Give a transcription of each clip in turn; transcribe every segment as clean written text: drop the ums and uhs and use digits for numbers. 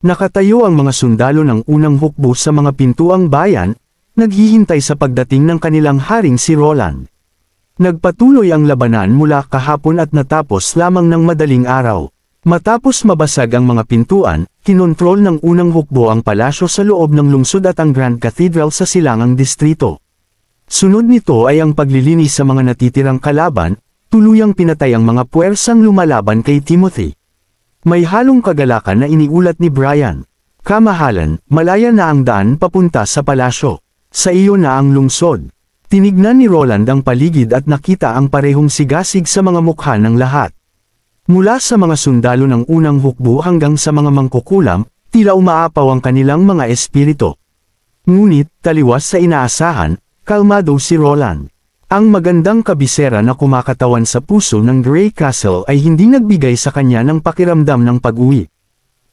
Nakatayo ang mga sundalo ng unang hukbo sa mga pintuang bayan, naghihintay sa pagdating ng kanilang haring si Roland. Nagpatuloy ang labanan mula kahapon at natapos lamang ng madaling araw. Matapos mabasag ang mga pintuan, kinontrol ng unang hukbo ang palasyo sa loob ng lungsod at ang Grand Cathedral sa silangang distrito. Sunod nito ay ang paglilinis sa mga natitirang kalaban, tuluyang pinatay ang mga puwersang lumalaban kay Timothy. May halong kagalakan na iniulat ni Brian. Kamahalan, malaya na ang daan papunta sa palasyo. Sa iyo na ang lungsod. Tinignan ni Roland ang paligid at nakita ang parehong sigasig sa mga mukha ng lahat. Mula sa mga sundalo ng unang hukbo hanggang sa mga mangkukulam, tila umaapaw ang kanilang mga espiritu. Ngunit, taliwas sa inaasahan, kalmado si Roland. Ang magandang kabisera na kumakatawan sa puso ng Grey Castle ay hindi nagbigay sa kanya ng pakiramdam ng pag-uwi.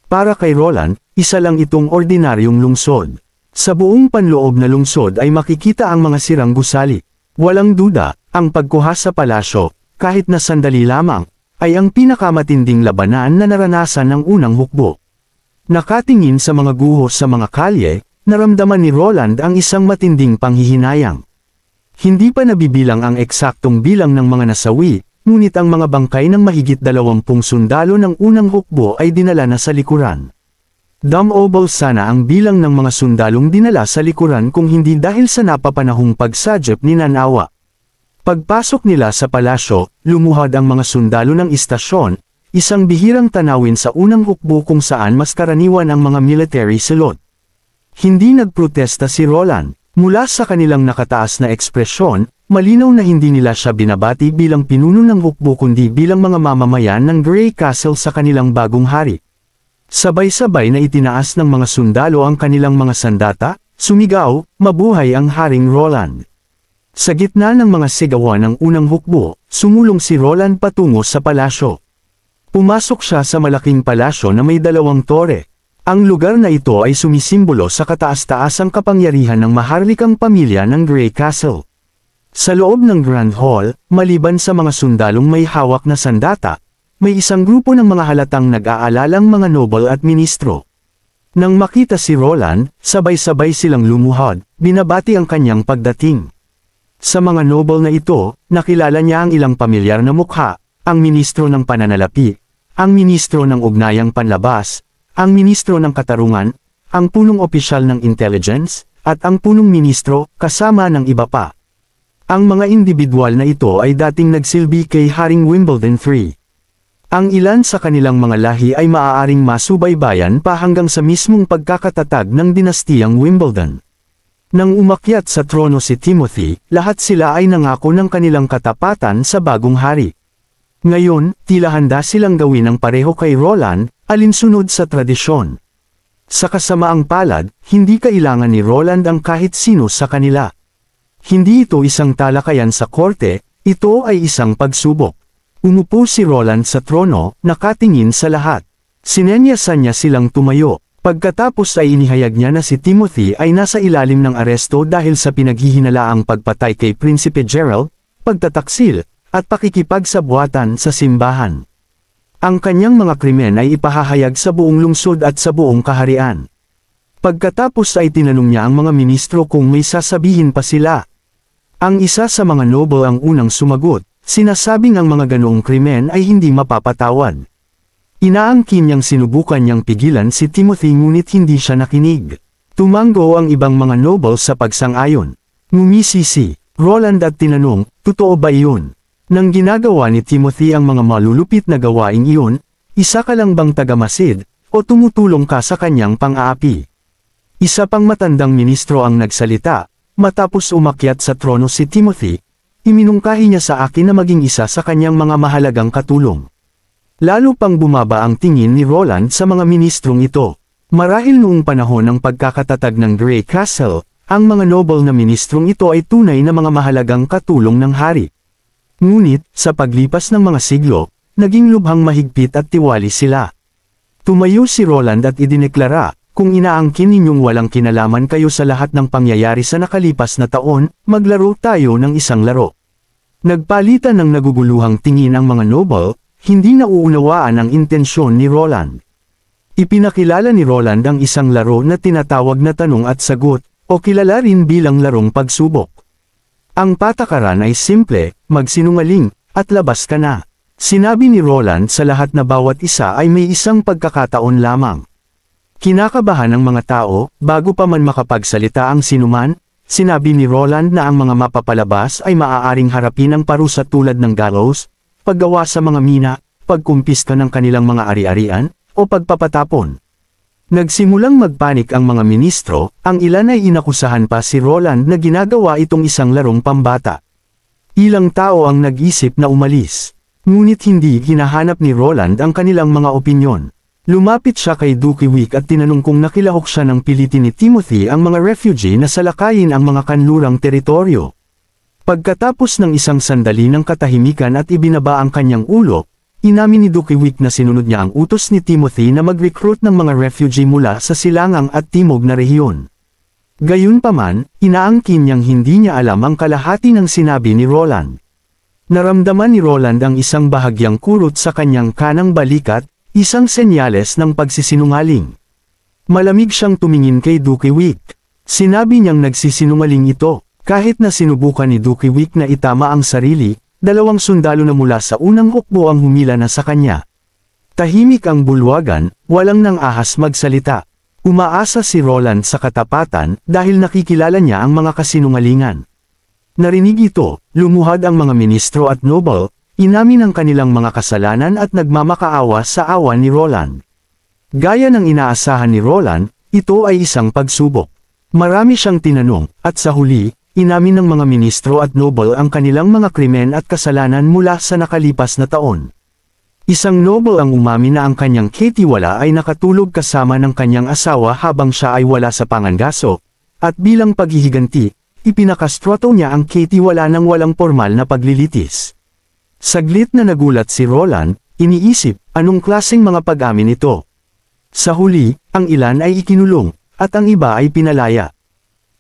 Para kay Roland, isa lang itong ordinaryong lungsod. Sa buong panloob na lungsod ay makikita ang mga sirang gusali. Walang duda, ang pagkuha sa palasyo, kahit na sandali lamang, ay ang pinakamatinding labanan na naranasan ng unang hukbo. Nakatingin sa mga guhos sa mga kalye, naramdaman ni Roland ang isang matinding panghihinayang. Hindi pa nabibilang ang eksaktong bilang ng mga nasawi, ngunit ang mga bangkay ng mahigit 20 sundalo ng unang hukbo ay dinala na sa likuran. Damobol sana ang bilang ng mga sundalong dinala sa likuran kung hindi dahil sa napapanahong pagsadyap ni Nanawa. Pagpasok nila sa palasyo, lumuhad ang mga sundalo ng istasyon, isang bihirang tanawin sa unang hukbo kung saan mas karaniwan ang mga military salute. Hindi nagprotesta si Roland. Mula sa kanilang nakataas na ekspresyon, malinaw na hindi nila siya binabati bilang pinuno ng hukbo kundi bilang mga mamamayan ng Grey Castle sa kanilang bagong hari. Sabay-sabay na itinaas ng mga sundalo ang kanilang mga sandata, sumigaw, "Mabuhay ang Haring Roland!" Sa gitna ng mga sigawan ng unang hukbo, sumulong si Roland patungo sa palasyo. Pumasok siya sa malaking palasyo na may 2 tore. Ang lugar na ito ay sumisimbolo sa kataas-taasang kapangyarihan ng maharlikang pamilya ng Grey Castle. Sa loob ng Grand Hall, maliban sa mga sundalong may hawak na sandata, may isang grupo ng mga halatang nag-aalalang mga noble at ministro. Nang makita si Roland, sabay-sabay silang lumuhod, binabati ang kanyang pagdating. Sa mga noble na ito, nakilala niya ang ilang pamilyar na mukha, ang ministro ng pananalapi, ang ministro ng ugnayang panlabas, ang ministro ng katarungan, ang punong opisyal ng intelligence, at ang punong ministro, kasama ng iba pa. Ang mga individual na ito ay dating nagsilbi kay Haring Wimbledon III. Ang ilan sa kanilang mga lahi ay maaaring masubaybayan pa hanggang sa mismong pagkakatatag ng dinastiyang Wimbledon. Nang umakyat sa trono si Timothy, lahat sila ay nangako ng kanilang katapatan sa bagong hari. Ngayon, tila handa silang gawin ang pareho kay Roland, alinsunod sa tradisyon. Sa kasamaang palad, hindi kailangan ni Roland ang kahit sino sa kanila. Hindi ito isang talakayan sa korte, ito ay isang pagsubok. Umupo si Roland sa trono, nakatingin sa lahat. Sinenyasan niya silang tumayo. Pagkatapos ay inihayag niya na si Timothy ay nasa ilalim ng aresto dahil sa pinaghihinalaang pagpatay kay Prinsipe Gerald, pagtataksil, at pakikipagsabuatan sa simbahan. Ang kanyang mga krimen ay ipahahayag sa buong lungsod at sa buong kaharian. Pagkatapos ay tinanong niya ang mga ministro kung may sasabihin pa sila. Ang isa sa mga noble ang unang sumagot, sinasabing ang mga ganoong krimen ay hindi mapapatawad. Inaangkin niyang sinubukan niyang pigilan si Timothy ngunit hindi siya nakinig. Tumanggo ang ibang mga noble sa pagsang-ayon. Ngumisi si Roland at tinanong, totoo ba iyon? Nang ginagawa ni Timothy ang mga malulupit na gawaing iyon, isa ka lang bang tagamasid, o tumutulong ka sa kanyang pang-aapi? Isa pang matandang ministro ang nagsalita, matapos umakyat sa trono si Timothy, iminungkahi niya sa akin na maging isa sa kanyang mga mahalagang katulong. Lalo pang bumaba ang tingin ni Roland sa mga ministrong ito. Marahil noong panahon ng pagkakatatag ng Grey Castle, ang mga noble na ministrong ito ay tunay na mga mahalagang katulong ng hari. Ngunit, sa paglipas ng mga siglo, naging lubhang mahigpit at tiwali sila. Tumayo si Roland at idineklara, kung inaangkin ninyong walang kinalaman kayo sa lahat ng pangyayari sa nakalipas na taon, maglaro tayo ng isang laro. Nagpalitan ng naguguluhang tingin ang mga noble, hindi nauunawaan ang intensyon ni Roland. Ipinakilala ni Roland ang isang laro na tinatawag na tanong at sagot, o kilala rin bilang larong pagsubok. Ang patakaran ay simple, magsinungaling, at labas ka na. Sinabi ni Roland sa lahat na bawat isa ay may isang pagkakataon lamang. Kinakabahan ng mga tao, bago pa man makapagsalita ang sinuman, sinabi ni Roland na ang mga mapapalabas ay maaaring harapin ang parusa tulad ng gallows, paggawa sa mga mina, pagkumpiska ng kanilang mga ari-arian, o pagpapatapon. Nagsimulang magpanik ang mga ministro, ang ilan ay inakusahan pa si Roland na ginagawa itong isang larong pambata. Ilang tao ang nag-isip na umalis. Ngunit hindi hinahanap ni Roland ang kanilang mga opinyon. Lumapit siya kay Dukiwik at tinanong kung nakilahok siya ng pilitin ni Timothy ang mga refugee na salakayin ang mga kanlurang teritoryo. Pagkatapos ng isang sandali ng katahimikan at ibinaba ang kanyang ulo, inamin ni Dukiwik na sinunod niya ang utos ni Timothy na mag-recruit ng mga refugee mula sa silangang at timog na rehiyon. Gayunpaman, inaangkin niyang hindi niya alam ang kalahati ng sinabi ni Roland. Naramdaman ni Roland ang isang bahagyang kurot sa kanyang kanang balikat, isang senyales ng pagsisinungaling. Malamig siyang tumingin kay Dukiwik. Sinabi niyang nagsisinungaling ito, kahit na sinubukan ni Dukiwik na itama ang sarili. Dalawang sundalo na mula sa unang hukbo ang humila na sa kanya. Tahimik ang bulwagan, walang nang ahas magsalita. Umaasa si Roland sa katapatan dahil nakikilala niya ang mga kasinungalingan. Narinig ito, lumuhad ang mga ministro at noble, inamin ang kanilang mga kasalanan at nagmamakaawa sa awa ni Roland. Gaya ng inaasahan ni Roland, ito ay isang pagsubok. Marami siyang tinanong, at sa huli, inamin ng mga ministro at noble ang kanilang mga krimen at kasalanan mula sa nakalipas na taon. Isang noble ang umamin na ang kanyang katiwala ay nakatulog kasama ng kanyang asawa habang siya ay wala sa pangangaso, at bilang paghihiganti, ipinakastrato niya ang katiwala ng walang formal na paglilitis. Saglit na nagulat si Roland, iniisip, anong klaseng mga pag-amin ito? Sa huli, ang ilan ay ikinulong, at ang iba ay pinalaya.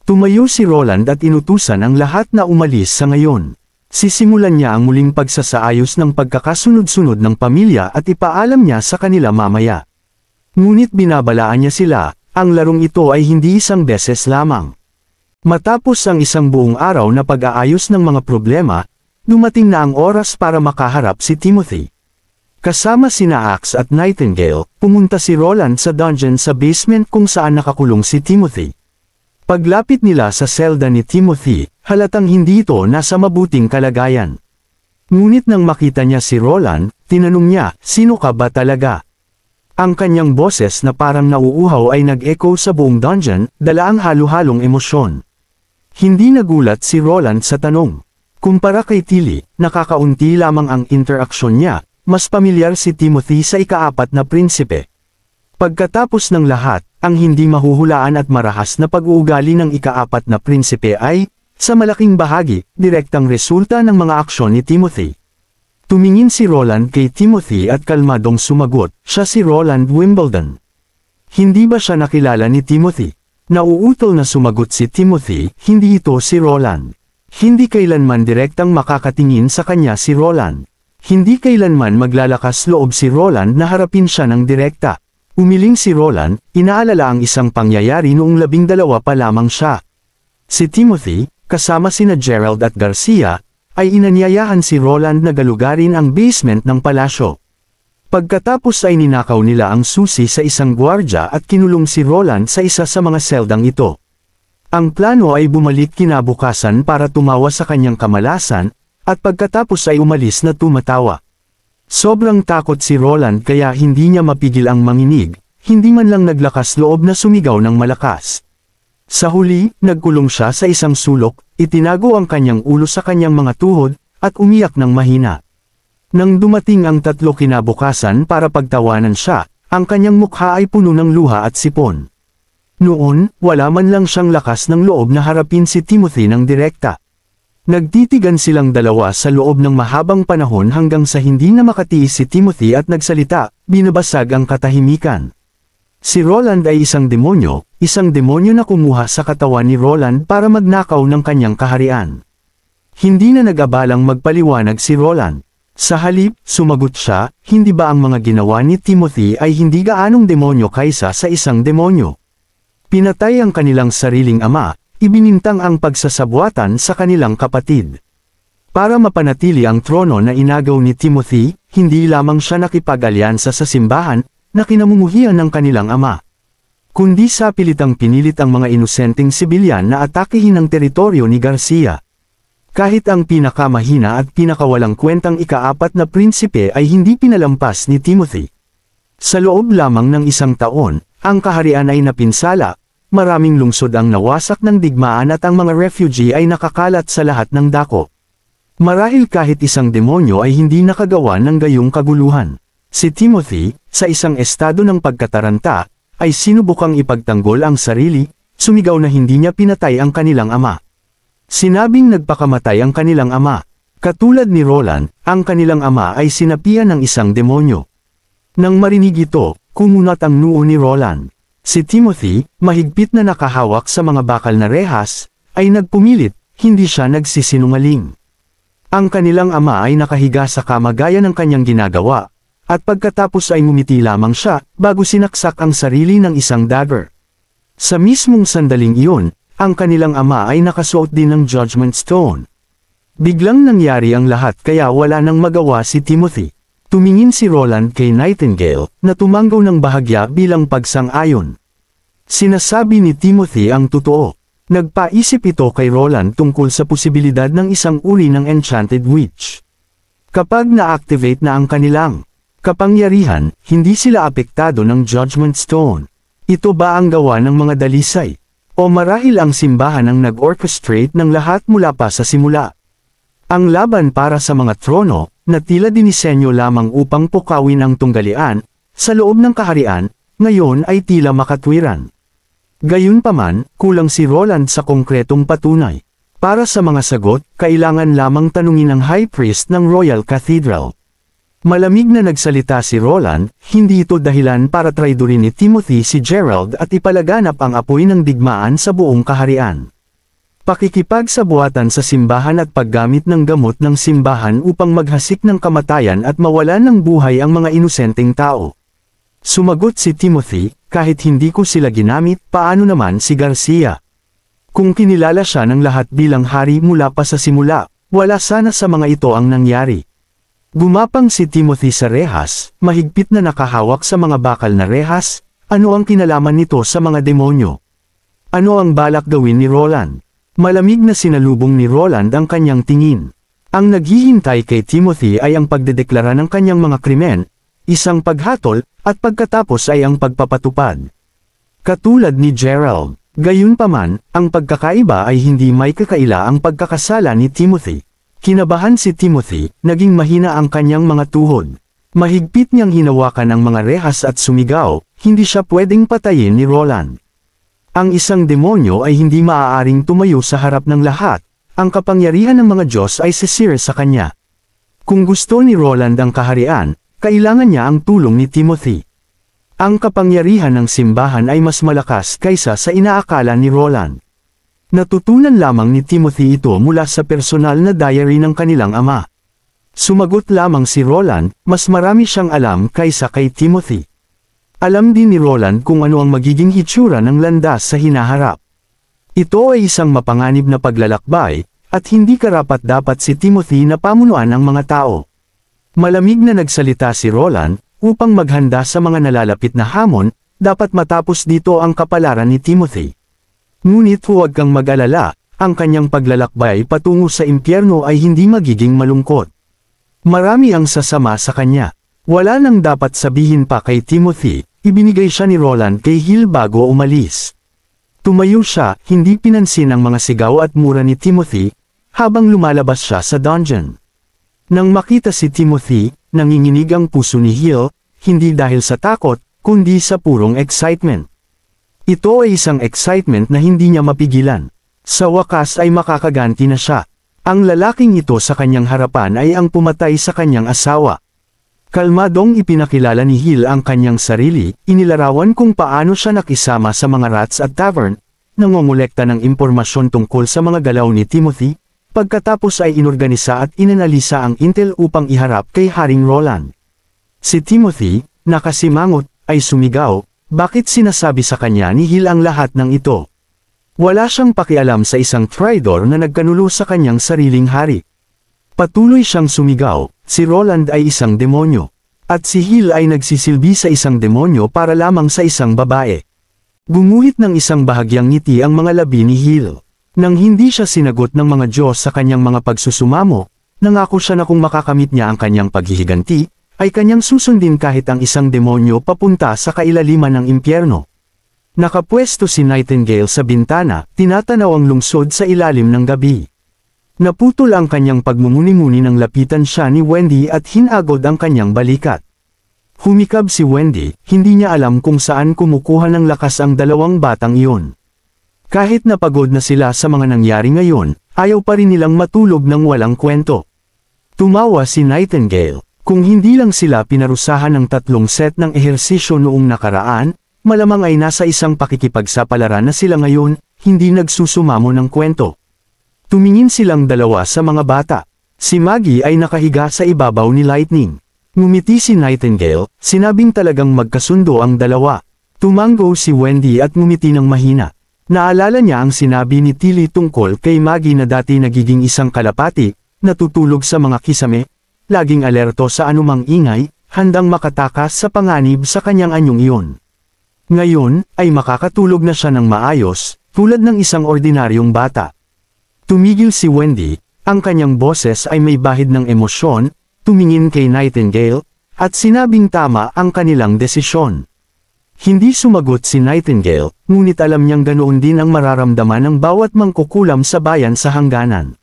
Tumayo si Roland at inutusan ang lahat na umalis sa ngayon. Sisimulan niya ang muling pagsasaayos ng pagkakasunod-sunod ng pamilya at ipaalam niya sa kanila mamaya. Ngunit binabalaan niya sila, ang larong ito ay hindi isang beses lamang. Matapos ang isang buong araw na pag-aayos ng mga problema, dumating na ang oras para makaharap si Timothy. Kasama sina Axe at Nightingale, pumunta si Roland sa dungeon sa basement kung saan nakakulong si Timothy. Paglapit nila sa selda ni Timothy, halatang hindi ito nasa mabuting kalagayan. Ngunit nang makita niya si Roland, tinanong niya, sino ka ba talaga? Ang kanyang boses na parang nauuhaw ay nag-echo sa buong dungeon, dala ang halo-halong emosyon. Hindi nagulat si Roland sa tanong. Kumpara kay Tilly, nakakaunti lamang ang interaksyon niya, mas pamilyar si Timothy sa ika-4 na prinsipe. Pagkatapos ng lahat, ang hindi mahuhulaan at marahas na pag-uugali ng ika-4 na prinsipe ay, sa malaking bahagi, direktang resulta ng mga aksyon ni Timothy. Tumingin si Roland kay Timothy at kalmadong sumagot, siya si Roland Wimbledon. Hindi ba siya nakilala ni Timothy? Nauutol na sumagot si Timothy, hindi ito si Roland. Hindi kailanman direktang makakatingin sa kanya si Roland. Hindi kailanman maglalakas loob si Roland na harapin siya ng direkta. Umiling si Roland, inaalala ang isang pangyayari noong 12 pa lamang siya. Si Timothy, kasama sina Gerald at Garcia, ay inanyayahan si Roland na galugarin ang basement ng palasyo. Pagkatapos ay ninakaw nila ang susi sa isang gwardya at kinulong si Roland sa isa sa mga seldang ito. Ang plano ay bumalik kinabukasan para tumawa sa kanyang kamalasan, at pagkatapos ay umalis na tumatawa. Sobrang takot si Roland kaya hindi niya mapigil ang manginig, hindi man lang naglakas loob na sumigaw ng malakas. Sa huli, nagkulong siya sa isang sulok, itinago ang kanyang ulo sa kanyang mga tuhod, at umiyak ng mahina. Nang dumating ang 3 kinabukasan para pagtawanan siya, ang kanyang mukha ay puno ng luha at sipon. Noon, wala man lang siyang lakas ng loob na harapin si Timothy ng direkta. Nagtitigan silang dalawa sa loob ng mahabang panahon hanggang sa hindi na makatiis si Timothy at nagsalita, binabasag ang katahimikan. Si Roland ay isang demonyo na kumuha sa katawan ni Roland para magnakaw ng kanyang kaharian. Hindi na nag-abalang magpaliwanag si Roland. Sa halip, sumagot siya, hindi ba ang mga ginawa ni Timothy ay hindi gaanong demonyo kaysa sa isang demonyo? Pinatay ang kanilang sariling ama, ibinintang ang pagsasabwatan sa kanilang kapatid. Para mapanatili ang trono na inagaw ni Timothy, hindi lamang siya nakipag-alyansa sa simbahan, na kinamumuhian ng kanilang ama. Kundi sa pilitang pinilit ang mga inosenteng sibilyan na atakihin ang teritoryo ni Garcia. Kahit ang pinakamahina at pinakawalang kwentang ika-4 na prinsipe ay hindi pinalampas ni Timothy. Sa loob lamang ng 1 taon, ang kaharian ay napinsala, maraming lungsod ang nawasak ng digmaan at ang mga refugee ay nakakalat sa lahat ng dako. Marahil kahit isang demonyo ay hindi nakagawa ng gayong kaguluhan. Si Timothy, sa isang estado ng pagkataranta, ay sinubukang ipagtanggol ang sarili, sumigaw na hindi niya pinatay ang kanilang ama. Sinabing nagpakamatay ang kanilang ama. Katulad ni Roland, ang kanilang ama ay sinapian ng isang demonyo. Nang marinig ito, kumunat ang noo ni Roland. Si Timothy, mahigpit na nakahawak sa mga bakal na rehas, ay nagpumilit, hindi siya nagsisinungaling. Ang kanilang ama ay nakahiga sa kama gaya ng kanyang ginagawa, at pagkatapos ay ngumiti lamang siya, bago sinaksak ang sarili ng isang dagger. Sa mismong sandaling iyon, ang kanilang ama ay nakasuot din ng Judgment Stone. Biglang nangyari ang lahat kaya wala nang magawa si Timothy. Tumingin si Roland kay Nightingale, na tumanggaw ng bahagya bilang pagsang-ayon. Sinasabi ni Timothy ang totoo. Nagpaisip ito kay Roland tungkol sa posibilidad ng isang uri ng Enchanted Witch. Kapag na-activate na ang kanilang kapangyarihan, hindi sila apektado ng Judgment Stone. Ito ba ang gawa ng mga dalisay? O marahil ang simbahan ang nag-orchestrate ng lahat mula pa sa simula? Ang laban para sa mga trono, na tila dinisenyo lamang upang pukawin ang tunggalian, sa loob ng kaharian, ngayon ay tila makatwiran. Gayunpaman, kulang si Roland sa konkretong patunay. Para sa mga sagot, kailangan lamang tanungin ang High Priest ng Royal Cathedral. Malamig na nagsalita si Roland, hindi ito dahilan para traidorin ni Timothy si Gerald at ipalaganap ang apoy ng digmaan sa buong kaharian. Pakikipagsabuatan sa simbahan at paggamit ng gamot ng simbahan upang maghasik ng kamatayan at mawalan ng buhay ang mga inosenteng tao. Sumagot si Timothy, kahit hindi ko sila ginamit, paano naman si Garcia? Kung kinilala siya ng lahat bilang hari mula pa sa simula, wala sana sa mga ito ang nangyari. Gumapang si Timothy sa rehas, mahigpit na nakahawak sa mga bakal na rehas, ano ang kinalaman nito sa mga demonyo? Ano ang balak gawin ni Roland? Malamig na sinalubong ni Roland ang kanyang tingin. Ang naghihintay kay Timothy ay ang pagdedeklara ng kanyang mga krimen, isang paghatol, at pagkatapos ay ang pagpapatupad. Katulad ni Gerald, gayunpaman, ang pagkakaiba ay hindi may kakaila ang pagkakasala ni Timothy. Kinabahan si Timothy, naging mahina ang kanyang mga tuhod. Mahigpit niyang hinawakan ang mga rehas at sumigaw, hindi siya pwedeng patayin ni Roland. Ang isang demonyo ay hindi maaaring tumayo sa harap ng lahat, ang kapangyarihan ng mga Diyos ay sisir sa kanya. Kung gusto ni Roland ang kaharian, kailangan niya ang tulong ni Timothy. Ang kapangyarihan ng simbahan ay mas malakas kaysa sa inaakala ni Roland. Natutunan lamang ni Timothy ito mula sa personal na diary ng kanilang ama. Sumagot lamang si Roland, mas marami siyang alam kaysa kay Timothy. Alam din ni Roland kung ano ang magiging hitsura ng landas sa hinaharap. Ito ay isang mapanganib na paglalakbay, at hindi karapat-dapat si Timothy na pamunuan ang mga tao. Malamig na nagsalita si Roland, upang maghanda sa mga nalalapit na hamon, dapat matapos dito ang kapalaran ni Timothy. Ngunit huwag kang mag-alala, ang kanyang paglalakbay patungo sa impyerno ay hindi magiging malungkot. Marami ang sasama sa kanya. Wala nang dapat sabihin pa kay Timothy, ibinigay siya ni Roland kay Hill bago umalis. Tumayo siya, hindi pinansin ang mga sigaw at mura ni Timothy, habang lumalabas siya sa dungeon. Nang makita si Timothy, nanginginig ang puso ni Hill, hindi dahil sa takot, kundi sa purong excitement. Ito ay isang excitement na hindi niya mapigilan. Sa wakas ay makakaganti na siya. Ang lalaking ito sa kanyang harapan ay ang pumatay sa kanyang asawa. Kalmadong ipinakilala ni Hill ang kanyang sarili, inilarawan kung paano siya nakisama sa mga rats at tavern, nangongolekta ng impormasyon tungkol sa mga galaw ni Timothy, Pagkatapos ay inorganisa at inanalisa ang intel upang iharap kay Haring Roland. Si Timothy, nakasimangot, ay sumigaw, bakit sinasabi sa kanya ni Hill ang lahat ng ito? Wala siyang pakialam sa isang traitor na nagkanulo sa kanyang sariling hari. Patuloy siyang sumigaw, si Roland ay isang demonyo. At si Hill ay nagsisilbi sa isang demonyo para lamang sa isang babae. Gumuhit ng isang bahagyang ngiti ang mga labi ni Hill. Nang hindi siya sinagot ng mga Diyos sa kanyang mga pagsusumamo, nangako siya na kung makakamit niya ang kanyang paghihiganti, ay kanyang susundin kahit ang isang demonyo papunta sa kailaliman ng impyerno. Nakapwesto si Nightingale sa bintana, tinatanaw ang lungsod sa ilalim ng gabi. Naputol ang kanyang pagmumuni-muni nang lapitan siya ni Wendy at hinagod ang kanyang balikat. Humikab si Wendy, hindi niya alam kung saan kumukuha ng lakas ang dalawang batang iyon. Kahit napagod na sila sa mga nangyari ngayon, ayaw pa rin nilang matulog ng walang kwento. Tumawa si Nightingale, kung hindi lang sila pinarusahan ng 3 set ng ehersisyo noong nakaraan, malamang ay nasa isang pakikipagsapalaran na sila ngayon, hindi nagsusumamo ng kwento. Tumingin silang dalawa sa mga bata. Si Maggie ay nakahiga sa ibabaw ni Lightning. Ngumiti si Nightingale, sinabing talagang magkasundo ang dalawa. Tumango si Wendy at ngumiti ng mahina. Naalala niya ang sinabi ni Tilly tungkol kay Maggie na dati nagiging isang kalapati, natutulog sa mga kisame, laging alerto sa anumang ingay, handang makatakas sa panganib sa kanyang anyong iyon. Ngayon, ay makakatulog na siya ng maayos, tulad ng isang ordinaryong bata. Tumigil si Wendy, ang kanyang boses ay may bahid ng emosyon, tumingin kay Nightingale, at sinabing tama ang kanilang desisyon. Hindi sumagot si Nightingale, ngunit alam niyang ganoon din ang mararamdaman ng bawat mangkukulam sa bayan sa hangganan.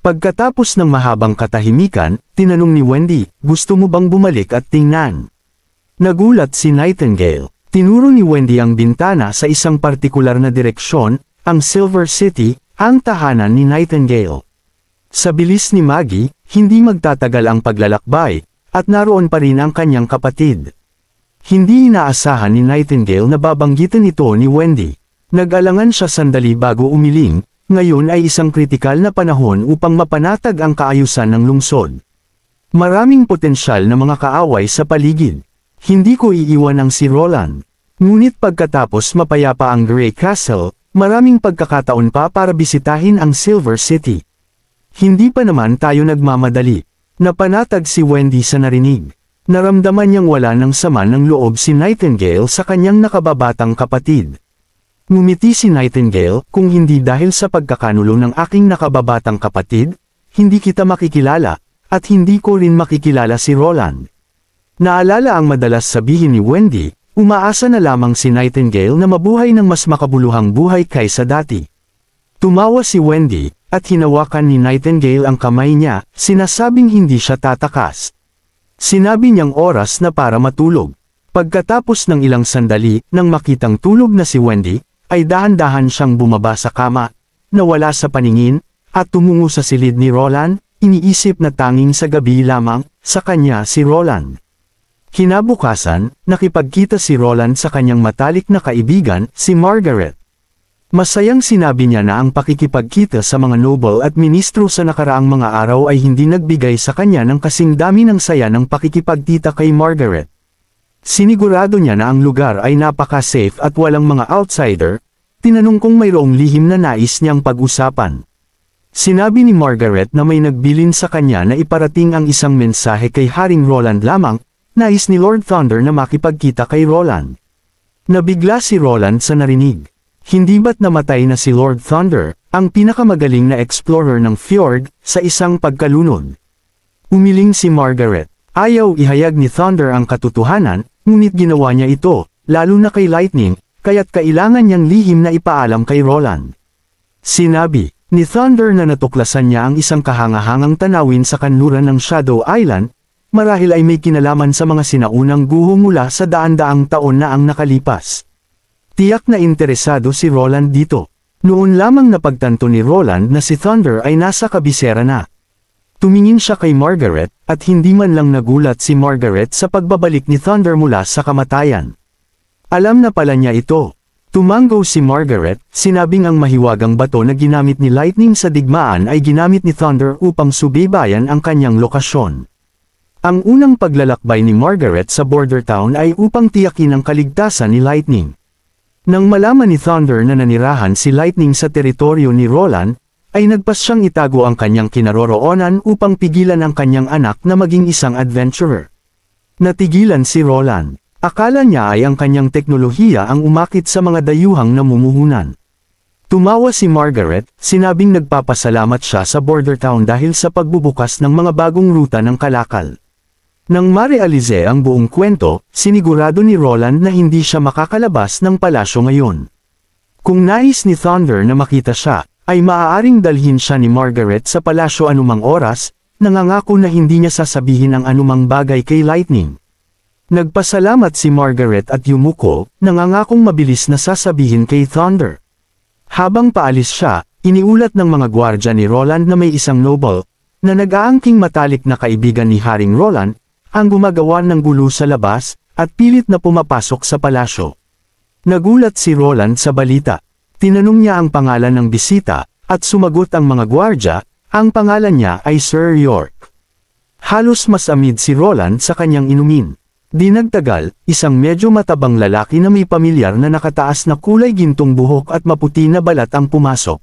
Pagkatapos ng mahabang katahimikan, tinanong ni Wendy, gusto mo bang bumalik at tingnan? Nagulat si Nightingale. Tinuro ni Wendy ang bintana sa isang partikular na direksyon, ang Silver City, ang tahanan ni Nightingale. Sa bilis ni Maggie, hindi magtatagal ang paglalakbay, at naroon pa rin ang kanyang kapatid. Hindi inaasahan ni Nightingale na babanggitin ito ni Wendy. Nag-alangan siya sandali bago umiling, ngayon ay isang kritikal na panahon upang mapanatag ang kaayusan ng lungsod. Maraming potensyal na mga kaaway sa paligid. Hindi ko iiwan ang si Roland. Ngunit pagkatapos mapayapa ang Grey Castle, maraming pagkakataon pa para bisitahin ang Silver City. Hindi pa naman tayo nagmamadali. Napanatag si Wendy sa narinig. Naramdaman niyang wala ng sama ng loob si Nightingale sa kanyang nakababatang kapatid. Ngumiti si Nightingale, kung hindi dahil sa pagkakanulo ng aking nakababatang kapatid, hindi kita makikilala, at hindi ko rin makikilala si Roland. Naalala ang madalas sabihin ni Wendy, umaasa na lamang si Nightingale na mabuhay ng mas makabuluhang buhay kaysa dati. Tumawa si Wendy, at hinawakan ni Nightingale ang kamay niya, sinasabing hindi siya tatakas. Sinabi niyang oras na para matulog. Pagkatapos ng ilang sandali, nang makitang tulog na si Wendy, ay dahan-dahan siyang bumaba sa kama, nawala sa paningin, at tumungo sa silid ni Roland, iniisip na tanging sa gabi lamang, sa kanya si Roland. Kinabukasan, nakipagkita si Roland sa kanyang matalik na kaibigan, si Margaret. Masayang sinabi niya na ang pakikipagkita sa mga noble at ministro sa nakaraang mga araw ay hindi nagbigay sa kanya ng kasing dami ng saya ng pakikipagkita kay Margaret. Sinigurado niya na ang lugar ay napaka-safe at walang mga outsider, tinanong kung mayroong lihim na nais niyang pag-usapan. Sinabi ni Margaret na may nagbilin sa kanya na iparating ang isang mensahe kay Haring Roland lamang, nais ni Lord Thunder na makipagkita kay Roland. Nabigla si Roland sa narinig. Hindi ba't namatay na si Lord Thunder, ang pinakamagaling na explorer ng fjord, sa isang pagkalunod? Umiling si Margaret. Ayaw ihayag ni Thunder ang katotohanan, ngunit ginawa niya ito, lalo na kay Lightning, kaya't kailangan niyang lihim na ipaalam kay Roland. Sinabi ni Thunder na natuklasan niya ang isang kahangahangang tanawin sa kanluran ng Shadow Island, marahil ay may kinalaman sa mga sinaunang guho mula sa daan-daang taon na ang nakalipas. Tiyak na interesado si Roland dito. Noon lamang napagtanto ni Roland na si Thunder ay nasa kabisera na. Tumingin siya kay Margaret, at hindi man lang nagulat si Margaret sa pagbabalik ni Thunder mula sa kamatayan. Alam na pala niya ito. Tumango si Margaret, sinabing ang mahiwagang bato na ginamit ni Lightning sa digmaan ay ginamit ni Thunder upang subaybayan ang kanyang lokasyon. Ang unang paglalakbay ni Margaret sa border town ay upang tiyakin ang kaligtasan ni Lightning. Nang malaman ni Thunder na nanirahan si Lightning sa teritoryo ni Roland, ay nagpas siyang itago ang kanyang kinaroroonan upang pigilan ang kanyang anak na maging isang adventurer. Natigilan si Roland. Akala niya ay ang kanyang teknolohiya ang umakit sa mga dayuhang namumuhunan. Tumawa si Margaret, sinabing nagpapasalamat siya sa border town dahil sa pagbubukas ng mga bagong ruta ng kalakal. Nang marealize ang buong kwento, sinigurado ni Roland na hindi siya makakalabas ng palasyo ngayon. Kung nais ni Thunder na makita siya, ay maaaring dalhin siya ni Margaret sa palasyo anumang oras, nangangako na hindi niya sasabihin ang anumang bagay kay Lightning. Nagpasalamat si Margaret at yumuko, nangangakong mabilis na sasabihin kay Thunder. Habang paalis siya, iniulat ng mga gwardya ni Roland na may isang noble, na nag-aangking matalik na kaibigan ni Haring Roland, ang gumagawa ng gulo sa labas, at pilit na pumapasok sa palasyo. Nagulat si Roland sa balita. Tinanong niya ang pangalan ng bisita, at sumagot ang mga gwardya, ang pangalan niya ay Sir York. Halos masamid si Roland sa kanyang inumin. Di nagtagal, isang medyo matabang lalaki na may pamilyar na nakataas na kulay gintong buhok at maputi na balat ang pumasok.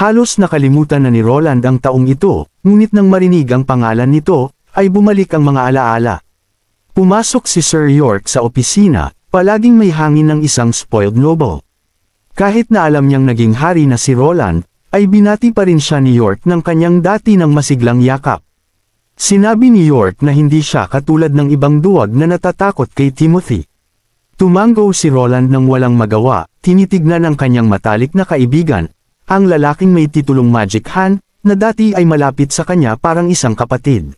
Halos nakalimutan na ni Roland ang taong ito, ngunit nang marinig ang pangalan nito, ay bumalik ang mga alaala. Pumasok si Sir York sa opisina, palaging may hangin ng isang spoiled noble. Kahit na alam niyang naging hari na si Roland, ay binati pa rin siya ni York ng kanyang dati ng masiglang yakap. Sinabi ni York na hindi siya katulad ng ibang duwag na natatakot kay Timothy. Tumango si Roland ng walang magawa, tinitignan ang kanyang matalik na kaibigan, ang lalaking may titulong Magic Hand, na dati ay malapit sa kanya parang isang kapatid.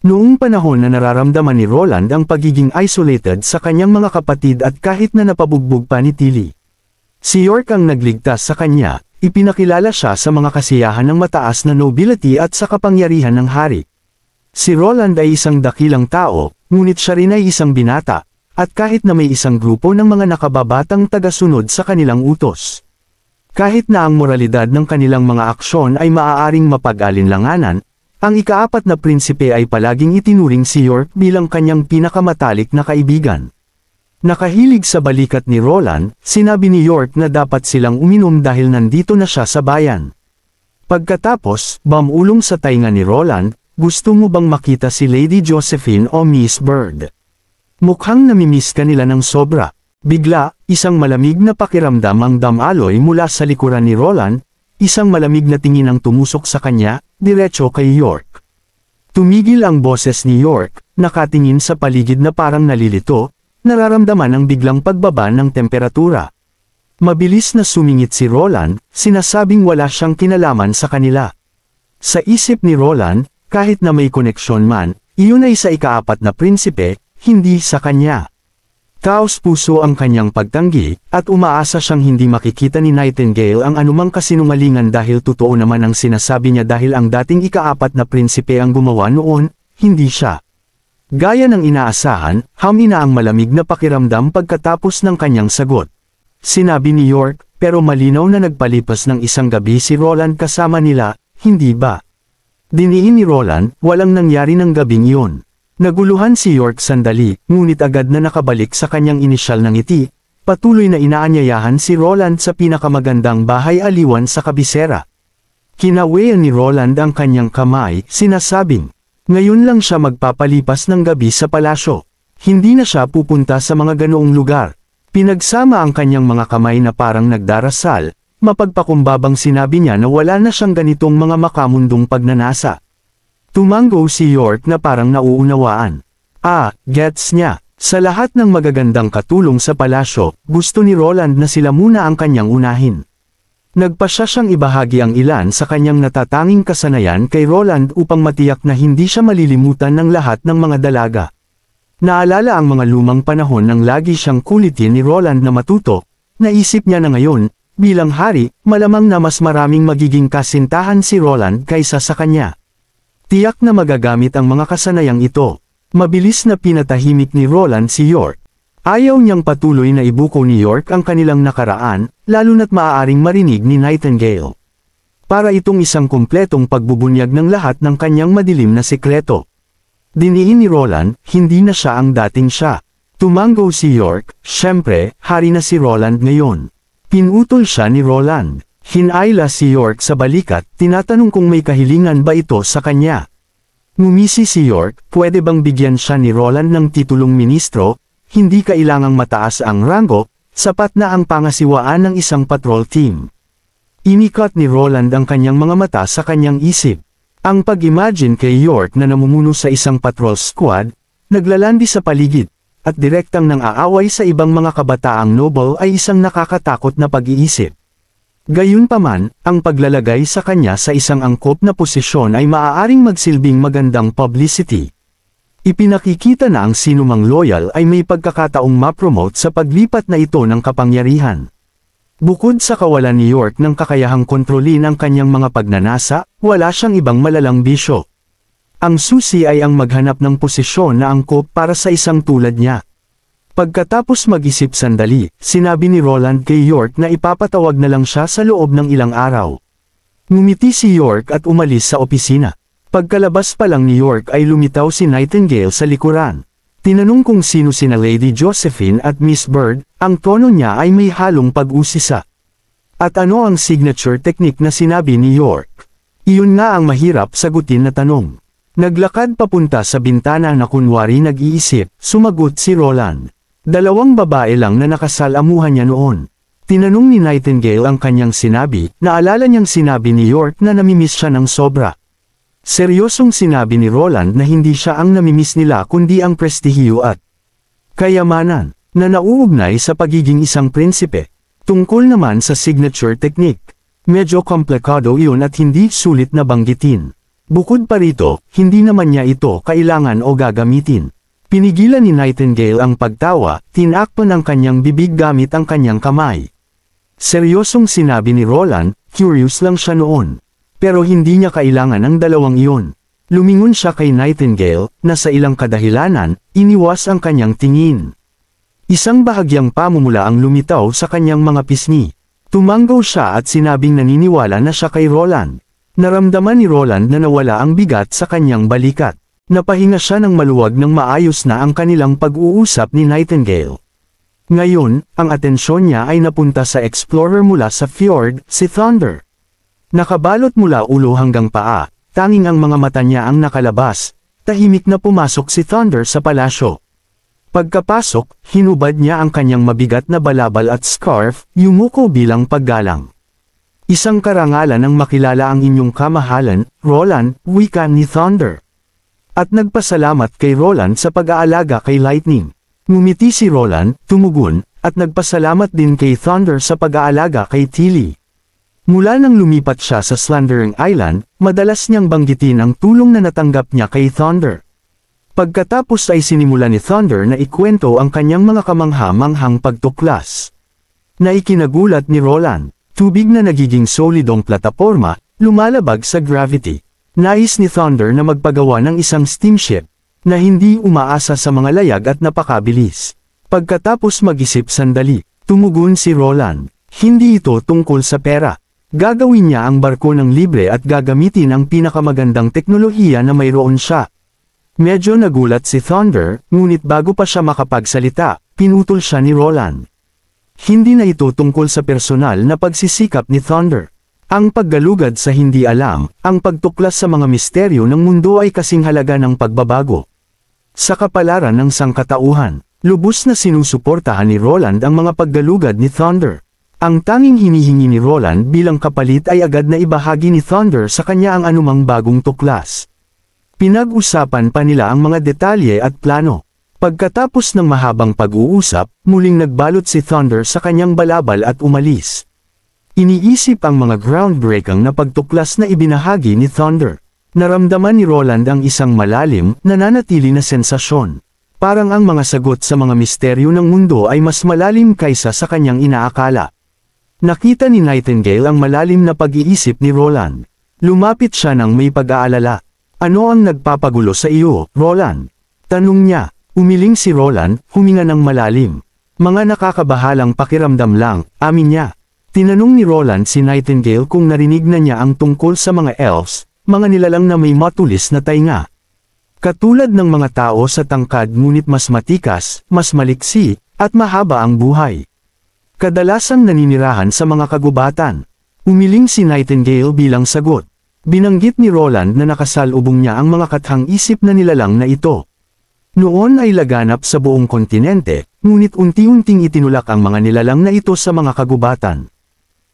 Noong panahon na nararamdaman ni Roland ang pagiging isolated sa kanyang mga kapatid at kahit na napabugbog pa ni Tilly. Si York ang nagligtas sa kanya, ipinakilala siya sa mga kasiyahan ng mataas na nobility at sa kapangyarihan ng hari. Si Roland ay isang dakilang tao, ngunit siya rin ay isang binata, at kahit na may isang grupo ng mga nakababatang tagasunod sa kanilang utos. Kahit na ang moralidad ng kanilang mga aksyon ay maaaring mapag-alinlanganan, ang ikaapat na prinsipe ay palaging itinuring si York bilang kanyang pinakamatalik na kaibigan. Nakahilig sa balikat ni Roland, sinabi ni York na dapat silang uminom dahil nandito na siya sa bayan. Pagkatapos, bumulong sa tainga ni Roland, gusto mo bang makita si Lady Josephine o Miss Bird? Mukhang namimiss ka nila ng sobra. Bigla, isang malamig na pakiramdam ang damaloy mula sa likuran ni Roland, isang malamig na tingin ang tumusok sa kanya, diretso kay York. Tumigil ang boses ni York, nakatingin sa paligid na parang nalilito, nararamdaman ang biglang pagbaba ng temperatura. Mabilis na sumingit si Roland, sinasabing wala siyang kinalaman sa kanila. Sa isip ni Roland, kahit na may koneksyon man, iyon ay sa ikaapat na prinsipe, hindi sa kanya. Taos-puso ang kanyang pagtanggi, at umaasa siyang hindi makikita ni Nightingale ang anumang kasinungalingan dahil totoo naman ang sinasabi niya dahil ang dating ikaapat na prinsipe ang gumawa noon, hindi siya. Gaya ng inaasahan, hamina ang malamig na pakiramdam pagkatapos ng kanyang sagot. Sinabi ni York, pero malinaw na nagpalipas ng isang gabi si Roland kasama nila, hindi ba? Diniin ni Roland, walang nangyari ng gabing iyon. Naguluhan si York sandali, ngunit agad na nakabalik sa kanyang inisyal na ngiti, patuloy na inaanyayahan si Roland sa pinakamagandang bahay aliwan sa kabisera. Kinawayan ni Roland ang kanyang kamay, sinasabing, ngayon lang siya magpapalipas ng gabi sa palasyo. Hindi na siya pupunta sa mga ganoong lugar. Pinagsama ang kanyang mga kamay na parang nagdarasal, mapagpakumbabang sinabi niya na wala na siyang ganitong mga makamundong pagnanasa. Tumango si York na parang nauunawaan. Gets niya. Sa lahat ng magagandang katulong sa palasyo, gusto ni Roland na sila muna ang kanyang unahin. Nagpasya siyang ibahagi ang ilan sa kanyang natatanging kasanayan kay Roland upang matiyak na hindi siya malilimutan ng lahat ng mga dalaga. Naalala ang mga lumang panahon nang lagi siyang kulitin ni Roland na matuto, naisip niya na ngayon, bilang hari, malamang na mas maraming magiging kasintahan si Roland kaysa sa kanya. Tiyak na magagamit ang mga kasanayang ito. Mabilis na pinatahimik ni Roland si York. Ayaw niyang patuloy na ibuko ni York ang kanilang nakaraan, lalo na't maaaring marinig ni Nightingale. Para itong isang kumpletong pagbubunyag ng lahat ng kanyang madilim na sikreto. Diniin ni Roland, hindi na siya ang dating siya. Tumango si York, syempre, hari na si Roland ngayon. Pinutol siya ni Roland. Hinayla si York sa balikat, tinatanong kung may kahilingan ba ito sa kanya. Ngumisi si York, pwede bang bigyan siya ni Roland ng titulong ministro, hindi kailangang mataas ang rango, sapat na ang pangasiwaan ng isang patrol team. Inikot ni Roland ang kanyang mga mata sa kanyang isip. Ang pag-imagine kay York na namumuno sa isang patrol squad, naglalandi sa paligid, at direktang nang aaway sa ibang mga kabataang noble ay isang nakakatakot na pag-iisip. Gayunpaman, ang paglalagay sa kanya sa isang angkop na posisyon ay maaaring magsilbing magandang publicity. Ipinakikita na ang sinumang loyal ay may pagkakataong ma-promote sa paglipat na ito ng kapangyarihan. Bukod sa kawalan ni York ng kakayahang kontrolin ang kanyang mga pagnanasa, wala siyang ibang malalang bisyo. Ang susi ay ang maghanap ng posisyon na angkop para sa isang tulad niya. Pagkatapos mag-isip sandali, sinabi ni Roland kay York na ipapatawag na lang siya sa loob ng ilang araw. Ngumiti si York at umalis sa opisina. Pagkalabas pa lang ni York ay lumitaw si Nightingale sa likuran. Tinanong kung sino sina Lady Josephine at Miss Bird, ang tono niya ay may halong pag-usisa. At ano ang signature technique na sinabi ni York? Iyon nga ang mahirap sagutin na tanong. Naglakad papunta sa bintana na kunwari nag-iisip, sumagot si Roland. Dalawang babae lang na nakasalamuhan niya noon. Tinanong ni Nightingale ang kanyang sinabi, naalala niyang sinabi ni York na namimiss siya ng sobra. Seryosong sinabi ni Roland na hindi siya ang namimiss nila kundi ang prestihiyo at kayamanan, na nauugnay sa pagiging isang prinsipe. Tungkol naman sa signature technique. Medyo komplikado iyon at hindi sulit na banggitin. Bukod pa rito, hindi naman niya ito kailangan o gagamitin. Pinigilan ni Nightingale ang pagtawa, tinakpan ang kanyang bibig gamit ang kanyang kamay. Seryosong sinabi ni Roland, curious lang siya noon. Pero hindi niya kailangan ang dalawang iyon. Lumingon siya kay Nightingale, na sa ilang kadahilanan, iniwas ang kanyang tingin. Isang bahagyang pamumula ang lumitaw sa kanyang mga pisngi. Tumanggaw siya at sinabing naniniwala na siya kay Roland. Naramdaman ni Roland na nawala ang bigat sa kanyang balikat. Napahinga siya ng maluwag nang maayos na ang kanilang pag-uusap ni Nightingale. Ngayon, ang atensyon niya ay napunta sa explorer mula sa fjord, si Thunder. Nakabalot mula ulo hanggang paa, tanging ang mga mata niya ang nakalabas, tahimik na pumasok si Thunder sa palasyo. Pagkapasok, hinubad niya ang kanyang mabigat na balabal at scarf, yumuko bilang paggalang. Isang karangalan ng makilala ang inyong kamahalan, Roland, wika ni Thunder. At nagpasalamat kay Roland sa pag-aalaga kay Lightning. Ngumiti si Roland, tumugon, at nagpasalamat din kay Thunder sa pag-aalaga kay Tilly. Mula nang lumipat siya sa Slandering Island, madalas niyang banggitin ang tulong na natanggap niya kay Thunder. Pagkatapos ay sinimula ni Thunder na ikwento ang kanyang mga kamangha-manghang pagtuklas. Naikinagulat ni Roland, tubig na nagiging solidong plataporma, lumalabag sa gravity. Nais ni Thunder na magpagawa ng isang steamship, na hindi umaasa sa mga layag at napakabilis. Pagkatapos mag-isip sandali, tumugon si Roland, hindi ito tungkol sa pera. Gagawin niya ang barko ng libre at gagamitin ang pinakamagandang teknolohiya na mayroon siya. Medyo nagulat si Thunder, ngunit bago pa siya makapagsalita, pinutol siya ni Roland. Hindi na ito tungkol sa personal na pagsisikap ni Thunder. Ang paggalugad sa hindi alam, ang pagtuklas sa mga misteryo ng mundo ay kasing halaga ng pagbabago. Sa kapalaran ng sangkatauhan, lubos na sinusuportahan ni Roland ang mga paggalugad ni Thunder. Ang tanging hinihingi ni Roland bilang kapalit ay agad na ibahagi ni Thunder sa kanya ang anumang bagong tuklas. Pinag-usapan pa nila ang mga detalye at plano. Pagkatapos ng mahabang pag-uusap, muling nagbalot si Thunder sa kanyang balabal at umalis. Iniisip ang mga groundbreaking na pagtuklas na ibinahagi ni Thunder. Naramdaman ni Roland ang isang malalim, nananatili na sensasyon. Parang ang mga sagot sa mga misteryo ng mundo ay mas malalim kaysa sa kanyang inaakala. Nakita ni Nightingale ang malalim na pag-iisip ni Roland. Lumapit siya ng may pag-aalala. Ano ang nagpapagulo sa iyo, Roland? Tanong niya. Umiling si Roland, huminga ng malalim. Mga nakakabahalang pakiramdam lang, amin niya. Tinanong ni Roland si Nightingale kung narinig na niya ang tungkol sa mga elves, mga nilalang na may matulis na tainga. Katulad ng mga tao sa tangkad ngunit mas matikas, mas maliksi, at mahaba ang buhay. Kadalasang naninirahan sa mga kagubatan. Umiling si Nightingale bilang sagot. Binanggit ni Roland na nakasalubong niya ang mga kathang-isip na nilalang na ito. Noon ay laganap sa buong kontinente, ngunit unti-unting itinulak ang mga nilalang na ito sa mga kagubatan.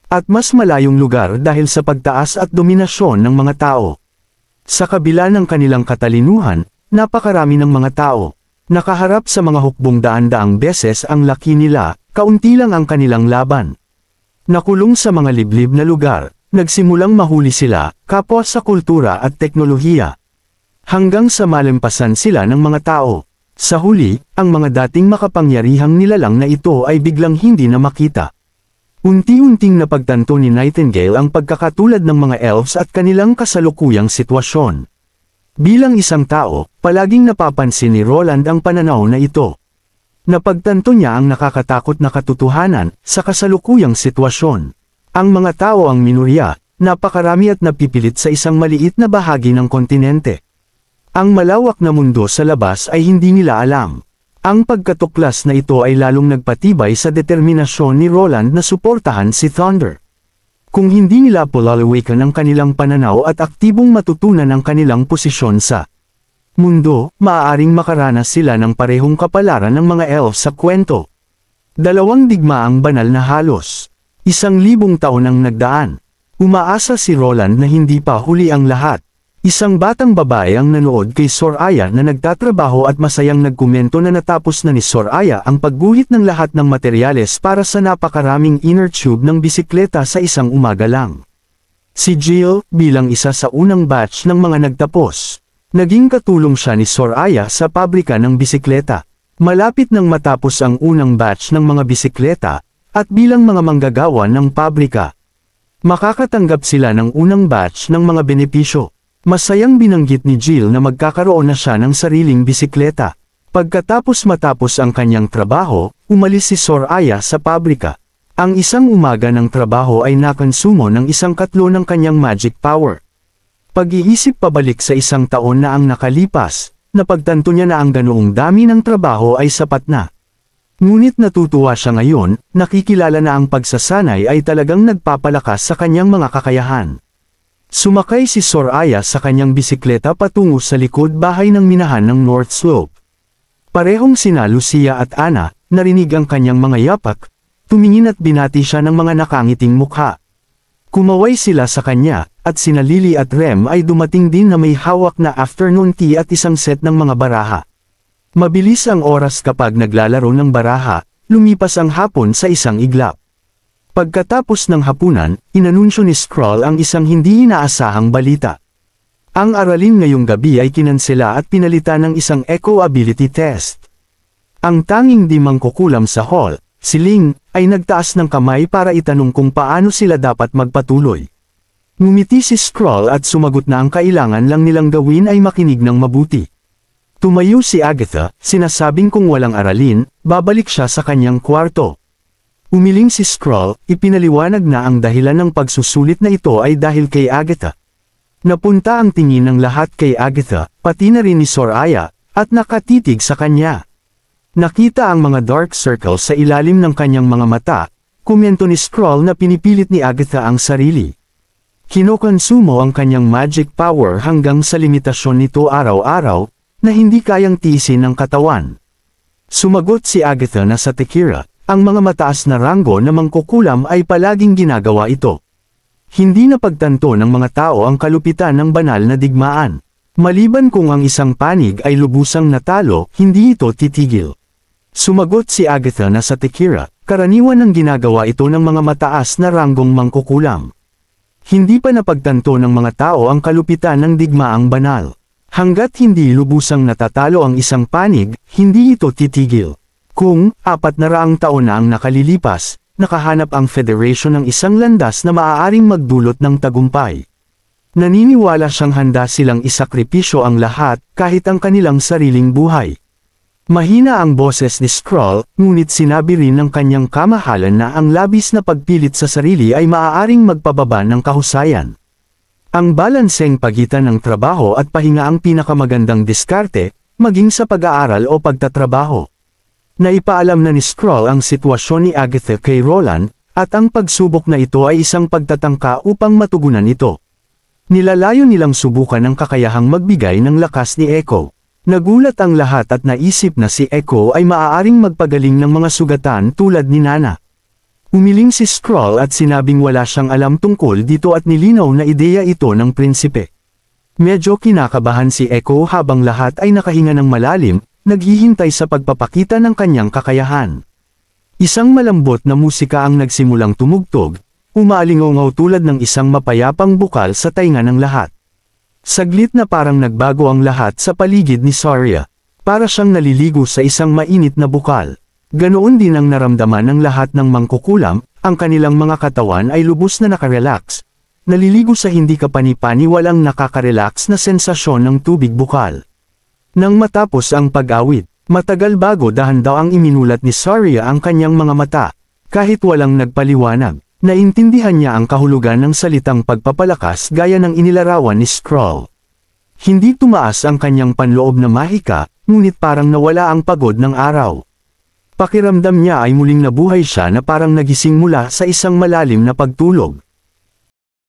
At mas malayong lugar dahil sa pagtaas at dominasyon ng mga tao. Sa kabila ng kanilang katalinuhan, napakarami ng mga tao. Nakaharap sa mga hukbong daan-daang beses ang laki nila, kaunti lang ang kanilang laban. Nakulong sa mga liblib na lugar, nagsimulang mahuli sila, kapwa sa kultura at teknolohiya. Hanggang sa malampasan sila ng mga tao. Sa huli, ang mga dating makapangyarihang nilalang na ito ay biglang hindi na makita. Unti-unting napagtanto ni Nightingale ang pagkakatulad ng mga elves at kanilang kasalukuyang sitwasyon. Bilang isang tao, palaging napapansin ni Roland ang pananaw na ito. Napagtanto niya ang nakakatakot na katotohanan sa kasalukuyang sitwasyon. Ang mga tao ang minorya, napakarami at napipilit sa isang maliit na bahagi ng kontinente. Ang malawak na mundo sa labas ay hindi nila alam. Ang pagkatuklas na ito ay lalong nagpatibay sa determinasyon ni Roland na suportahan si Thunder. Kung hindi nila polalawakan ang kanilang pananaw at aktibong matutunan ang kanilang posisyon sa mundo, maaaring makaranas sila ng parehong kapalaran ng mga elves sa kwento. 2 digmaang banal na halos. 1,000 taon ang nagdaan. Umaasa si Roland na hindi pa huli ang lahat. Isang batang babae ang nanood kay Soraya na nagtatrabaho at masayang nagkomento na natapos na ni Soraya ang pagguhit ng lahat ng materyales para sa napakaraming inner tube ng bisikleta sa isang umaga lang. Si Jill, bilang isa sa unang batch ng mga nagtapos, naging katulong siya ni Soraya sa pabrika ng bisikleta. Malapit nang matapos ang unang batch ng mga bisikleta, at bilang mga manggagawa ng pabrika, makakatanggap sila ng unang batch ng mga benepisyo. Masayang binanggit ni Jill na magkakaroon na siya ng sariling bisikleta. Matapos ang kanyang trabaho, umalis si Soraya sa pabrika. Ang isang umaga ng trabaho ay nakonsumo ng 1/4 ng kanyang magic power. Pag-iisip pabalik sa 1 taon na ang nakalipas, napagtanto niya na ang ganoong dami ng trabaho ay sapat na. Ngunit natutuwa siya ngayon, nakikilala na ang pagsasanay ay talagang nagpapalakas sa kanyang mga kakayahan. Sumakay si Soraya sa kanyang bisikleta patungo sa likod bahay ng minahan ng North Slope. Parehong sina Lucia at Anna, narinig ang kanyang mga yapak, tumingin at binati siya ng mga nakangiting mukha. Kumaway sila sa kanya, at sina Lily at Rem ay dumating din na may hawak na afternoon tea at isang set ng mga baraha. Mabilis ang oras kapag naglalaro ng baraha, lumipas ang hapon sa isang iglap. Pagkatapos ng hapunan, inanunsyo ni Skrull ang isang hindi inaasahang balita. Ang aralin ngayong gabi ay kinansela at pinalitan ng isang echo ability test. Ang tanging di mangkukulam sa hall, si Ling, ay nagtaas ng kamay para itanong kung paano sila dapat magpatuloy. Ngumiti si Skrull at sumagot na ang kailangan lang nilang gawin ay makinig ng mabuti. Tumayo si Agatha, sinasabing kung walang aralin, babalik siya sa kanyang kwarto. Umiling si Skrull, ipinaliwanag na ang dahilan ng pagsusulit na ito ay dahil kay Agatha. Napunta ang tingin ng lahat kay Agatha, pati na rin ni Soraya, at nakatitig sa kanya. Nakita ang mga dark circles sa ilalim ng kanyang mga mata, komento ni Skrull na pinipilit ni Agatha ang sarili. Kinokonsumo ang kanyang magic power hanggang sa limitasyon nito araw-araw, na hindi kayang tiisin ng katawan. Sumagot si Agatha na sa Tekira. Ang mga mataas na ranggo na mangkukulam ay palaging ginagawa ito. Hindi napagtanto ng mga tao ang kalupitan ng banal na digmaan. Maliban kung ang isang panig ay lubusang natalo, hindi ito titigil. Sumagot si Agatha na sa Tekira, karaniwan ang ginagawa ito ng mga mataas na ranggong mangkukulam. Hindi pa napagtanto ng mga tao ang kalupitan ng digmaang banal. Hanggat hindi lubusang natatalo ang isang panig, hindi ito titigil. Kung 400 taon na ang nakalilipas, nakahanap ang Federation ng isang landas na maaaring magdulot ng tagumpay. Naniniwala siyang handa silang isakripisyo ang lahat kahit ang kanilang sariling buhay. Mahina ang boses ni Skrull, ngunit sinabi rin ng kanyang kamahalan na ang labis na pagpilit sa sarili ay maaaring magpababa ng kahusayan. Ang balanseng pagitan ng trabaho at pahinga ang pinakamagandang diskarte, maging sa pag-aaral o pagtatrabaho. Naipaalam na ni Skrull ang sitwasyon ni Agatha kay Roland, at ang pagsubok na ito ay isang pagtatangka upang matugunan ito. Nilalayo nilang subukan ang kakayahang magbigay ng lakas ni Echo. Nagulat ang lahat at naisip na si Echo ay maaaring magpagaling ng mga sugatan tulad ni Nana. Umiling si Skrull at sinabing wala siyang alam tungkol dito at nilinaw na ideya ito ng prinsipe. Medyo kinakabahan si Echo habang lahat ay nakahinga ng malalim, naghihintay sa pagpapakita ng kanyang kakayahan. Isang malambot na musika ang nagsimulang tumugtog, umaalingaw tulad ng isang mapayapang bukal sa tainga ng lahat. Saglit na parang nagbago ang lahat sa paligid ni Saria. Para siyang naliligo sa isang mainit na bukal. Ganoon din ang naramdaman ng lahat ng mangkukulam, ang kanilang mga katawan ay lubos na nakarelax. Naliligo sa hindi kapani-pani walang nakakarelax na sensasyon ng tubig bukal. Nang matapos ang pag-awit, matagal bago dahan-daw ang iminulat ni Saria ang kanyang mga mata, kahit walang nagpaliwanag. Naintindihan niya ang kahulugan ng salitang pagpapalakas gaya ng inilarawan ni Skrull. Hindi tumaas ang kanyang panloob na mahika, ngunit parang nawala ang pagod ng araw. Pakiramdam niya ay muling nabuhay siya na parang nagising mula sa isang malalim na pagtulog.